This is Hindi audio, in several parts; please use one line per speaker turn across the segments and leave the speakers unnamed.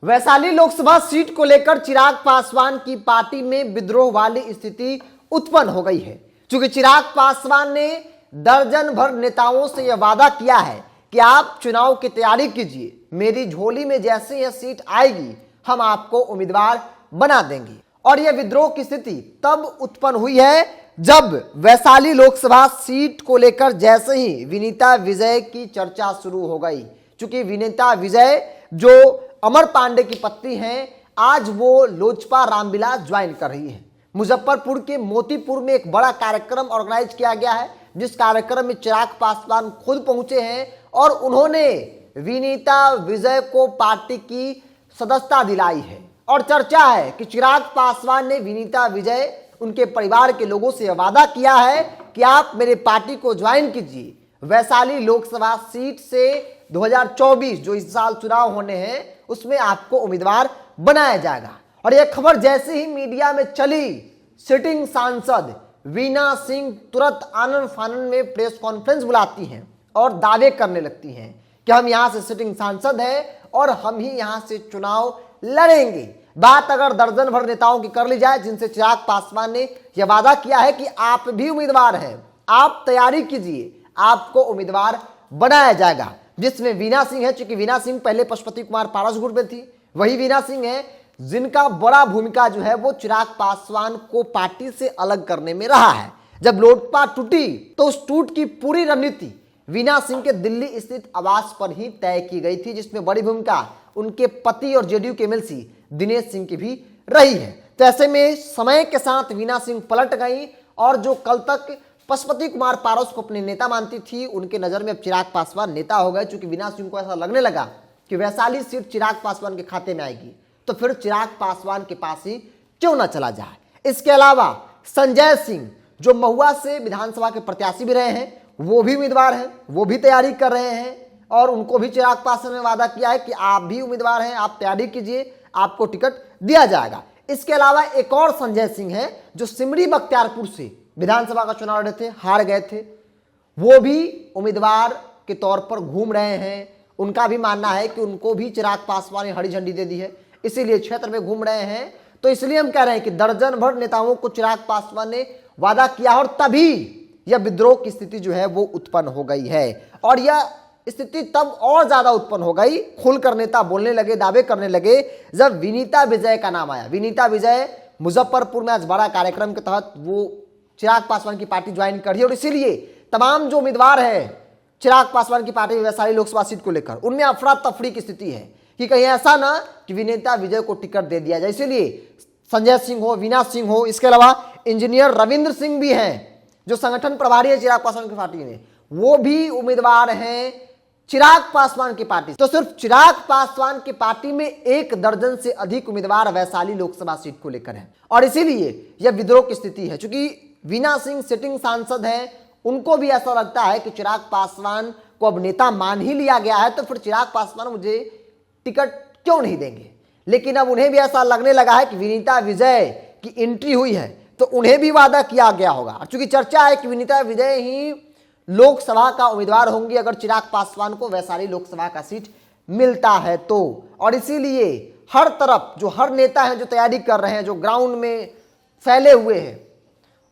वैशाली लोकसभा सीट को लेकर चिराग पासवान की पार्टी में विद्रोह वाली स्थिति उत्पन्न हो गई है। क्योंकि चिराग पासवान ने दर्जन भर नेताओं से यह वादा किया है कि आप चुनाव की तैयारी कीजिए, मेरी झोली में जैसे यह सीट आएगी हम आपको उम्मीदवार बना देंगे। और यह विद्रोह की स्थिति तब उत्पन्न हुई है जब वैशाली लोकसभा सीट को लेकर जैसे ही विनीता विजय की चर्चा शुरू हो गई। क्योंकि विनीता विजय जो अमर पांडे की पत्नी हैं, आज वो लोजपा रामविलास ज्वाइन कर रही हैं। मुजफ्फरपुर के मोतीपुर में एक बड़ा कार्यक्रम ऑर्गेनाइज किया गया है, जिस कार्यक्रम में चिराग पासवान खुद पहुंचे हैं और उन्होंने विनीता विजय को पार्टी की सदस्यता दिलाई है। और चर्चा है कि चिराग पासवान ने विनीता विजय उनके परिवार के लोगों से वादा किया है कि आप मेरे पार्टी को ज्वाइन कीजिए, वैशाली लोकसभा सीट से 2024 जो इस साल चुनाव होने हैं उसमें आपको उम्मीदवार बनाया जाएगा। और यह खबर जैसे ही मीडिया में चली, सिटिंग सांसद वीना सिंह तुरंत आनन फानन में प्रेस कॉन्फ्रेंस बुलाती हैं और दावे करने लगती हैं कि हम यहां से सिटिंग सांसद हैं और हम ही यहां से चुनाव लड़ेंगे। बात अगर दर्जन भर नेताओं की कर ली जाए जिनसे चिराग पासवान ने यह वादा किया है कि आप भी उम्मीदवार हैं, आप तैयारी कीजिए, आपको उम्मीदवार बनाया जाएगा, जिसमें वीना सिंह है। चूंकि वीना सिंह पहले पशुपति कुमार पारस ग्रुप में थी, वही वीना सिंह है जिनका बड़ा भूमिका जो है वो चिराग पासवान को पार्टी से अलग करने में रहा है। जब लोजपा टूटी तो उस टूट की पूरी रणनीति वीना सिंह के दिल्ली स्थित आवास पर ही तय की गई थी, जिसमें बड़ी भूमिका उनके पति और जेडीयू के एमएलसी दिनेश सिंह की भी रही है। तो ऐसे में समय के साथ वीना सिंह पलट गई और जो कल तक पशुपति कुमार पारस को अपने नेता मानती थी, उनके नजर में अब चिराग पासवान नेता हो गए। चूंकि वीना सिंह को ऐसा लगने लगा कि वैशाली सीट चिराग पासवान के खाते में आएगी, तो फिर चिराग पासवान के पास ही क्यों ना चला जाए। इसके अलावा संजय सिंह जो महुआ से विधानसभा के प्रत्याशी भी रहे हैं, वो भी उम्मीदवार हैं, वो भी तैयारी कर रहे हैं और उनको भी चिराग पासवान ने वादा किया है कि आप भी उम्मीदवार हैं, आप तैयारी कीजिए, आपको टिकट दिया जाएगा। इसके अलावा एक और संजय सिंह है जो सिमरी बख्तियारपुर से विधानसभा का चुनाव लड़े थे, हार गए थे, वो भी उम्मीदवार के तौर पर घूम रहे हैं। उनका भी मानना है कि उनको भी चिराग पासवान ने हरी झंडी दे दी है, इसीलिए क्षेत्र में घूम रहे हैं। तो इसलिए हम कह रहे हैं कि दर्जन भर नेताओं को चिराग पासवान ने वादा किया और तभी यह विद्रोह की स्थिति जो है वो उत्पन्न हो गई है। और यह स्थिति तब और ज्यादा उत्पन्न हो गई, खुलकर नेता बोलने लगे, दावे करने लगे, जब विनीता विजय का नाम आया। विनीता विजय मुजफ्फरपुर में आज बड़ा कार्यक्रम के तहत वो चिराग पासवान की पार्टी ज्वाइन कर रही है और इसीलिए तमाम जो उम्मीदवार है चिराग पासवान की पार्टी वैशाली लोकसभा सीट को लेकर उनमें अफरा तफरी की स्थिति है कि कहीं ऐसा ना कि विनीता विजय को टिकट दे दिया जाए। इसीलिए संजय सिंह हो, वीना सिंह हो, इसके अलावा इंजीनियर रविंद्र सिंह भी हैं जो संगठन प्रभारी है चिराग पासवान की पार्टी में, वो भी उम्मीदवार हैं चिराग पासवान की पार्टी। तो सिर्फ चिराग पासवान की पार्टी में 1 दर्जन से अधिक उम्मीदवार वैशाली लोकसभा सीट को लेकर हैं और इसीलिए यह विद्रोह की स्थिति है। क्योंकि वीना सिंह सिटिंग सांसद हैं, उनको भी ऐसा लगता है कि चिराग पासवान को अब नेता मान ही लिया गया है, तो फिर चिराग पासवान मुझे टिकट क्यों नहीं देंगे। लेकिन अब उन्हें भी ऐसा लगने लगा है कि विनीता विजय की एंट्री हुई है तो उन्हें भी वादा किया गया होगा। चूंकि चर्चा है कि विनीता विजय ही लोकसभा का उम्मीदवार होंगी अगर चिराग पासवान को वैशाली लोकसभा का सीट मिलता है तो। और इसीलिए हर तरफ जो हर नेता हैं जो तैयारी कर रहे हैं, जो ग्राउंड में फैले हुए हैं,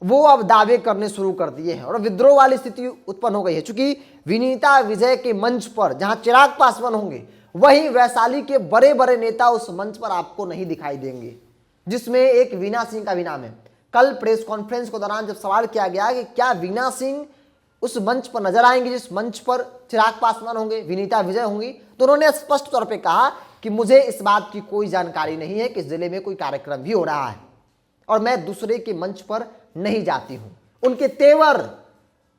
वो अब दावे करने शुरू कर दिए हैं और विद्रोह वाली स्थिति उत्पन्न हो गई है। चूंकि विनीता विजय के मंच पर जहां चिराग पासवान होंगे, वहीं वैशाली के बड़े बड़े नेता उस मंच पर आपको नहीं दिखाई देंगे, जिसमें एक वीना सिंह का भी नाम है। कल प्रेस कॉन्फ्रेंस के दौरान जब सवाल किया गया कि क्या वीना सिंह उस मंच पर नजर आएंगे जिस मंच पर चिराग पासवान होंगे, विनीता विजय होंगी, तो उन्होंने स्पष्ट तौर पे कहा कि मुझे इस बात की कोई जानकारी नहीं है कि इस जिले में कोई कार्यक्रम भी हो रहा है और मैं दूसरे के मंच पर नहीं जाती हूं। उनके तेवर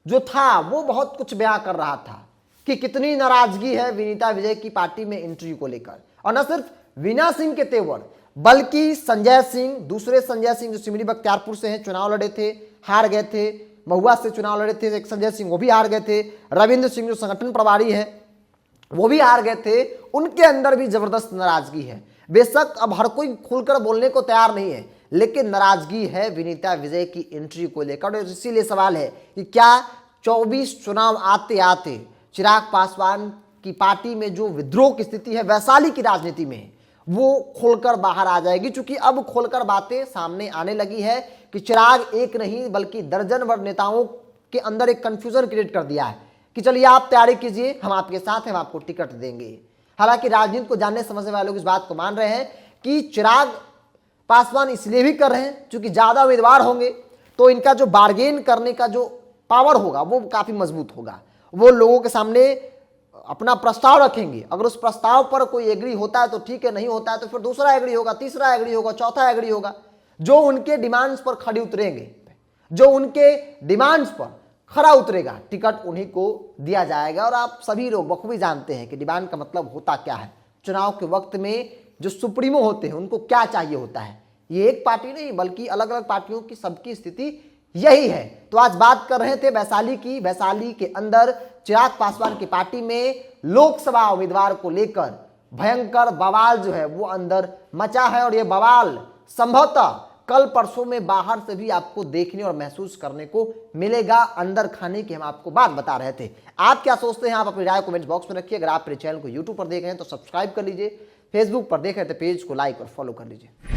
जो था वो बहुत कुछ बयां कर रहा था कि कितनी नाराजगी है विनीता विजय की पार्टी में एंट्री को लेकर। और न सिर्फ वीना सिंह के तेवर, बल्कि संजय सिंह, दूसरे संजय सिंह जो सिमरी बख्तियारपुर से हैं, चुनाव लड़े थे, हार गए थे, महुआ से चुनाव लड़े थे एक संजय सिंह, वो भी हार गए थे, रविंद्र सिंह जो संगठन प्रभारी है वो भी हार गए थे, उनके अंदर भी जबरदस्त नाराजगी है। बेशक अब हर कोई खुलकर बोलने को तैयार नहीं है, लेकिन नाराजगी है विनीता विजय की एंट्री को लेकर। और इसीलिए सवाल है कि क्या 24 चुनाव आते आते चिराग पासवान की पार्टी में जो विद्रोह की स्थिति है वैशाली की राजनीति में, वो खोलकर बाहर आ जाएगी, क्योंकि अब खोलकर बातें सामने आने लगी है कि चिराग एक नहीं बल्कि दर्जन भर नेताओं के अंदर एक कंफ्यूजन क्रिएट कर दिया है कि चलिए आप तैयारी कीजिए, हम आपके साथ हैं, हम आपको टिकट देंगे। हालांकि राजनीति को जानने समझने वाले लोग इस बात को मान रहे हैं कि चिराग पासवान इसलिए भी कर रहे हैं क्योंकि ज्यादा उम्मीदवार होंगे तो इनका जो बार्गेन करने का जो पावर होगा वो काफी मजबूत होगा। वो लोगों के सामने अपना प्रस्ताव रखेंगे, अगर उस प्रस्ताव पर कोई एग्री होता है तो ठीक है, नहीं होता है तो फिर दूसरा एग्री होगा, तीसरा एग्री होगा, चौथा एग्री होगा। जो उनके डिमांड्स पर खड़े उतरेंगे, जो उनके डिमांड्स पर खरा उतरेगा, टिकट उन्हीं को दिया जाएगा। और आप सभी लोग बखूबी जानते हैं कि डिमांड का मतलब होता क्या है। चुनाव के वक्त में जो सुप्रीमो होते हैं उनको क्या चाहिए होता है, ये एक पार्टी नहीं बल्कि अलग अलग पार्टियों की सबकी स्थिति यही है। तो आज बात कर रहे थे वैशाली की। वैशाली के अंदर चिराग पासवान की पार्टी में लोकसभा उम्मीदवार को लेकर भयंकर बवाल जो है वो अंदर मचा है, और ये बवाल संभवतः कल परसों में बाहर से भी आपको देखने और महसूस करने को मिलेगा। अंदर खाने की हम आपको बात बता रहे थे। आप क्या सोचते हैं, आप अपनी राय कमेंट बॉक्स में रखिए। अगर आप मेरे चैनल को यूट्यूब पर देख रहे हैं तो सब्सक्राइब कर लीजिए, फेसबुक पर देख रहे हैं तो पेज को लाइक और फॉलो कर लीजिए।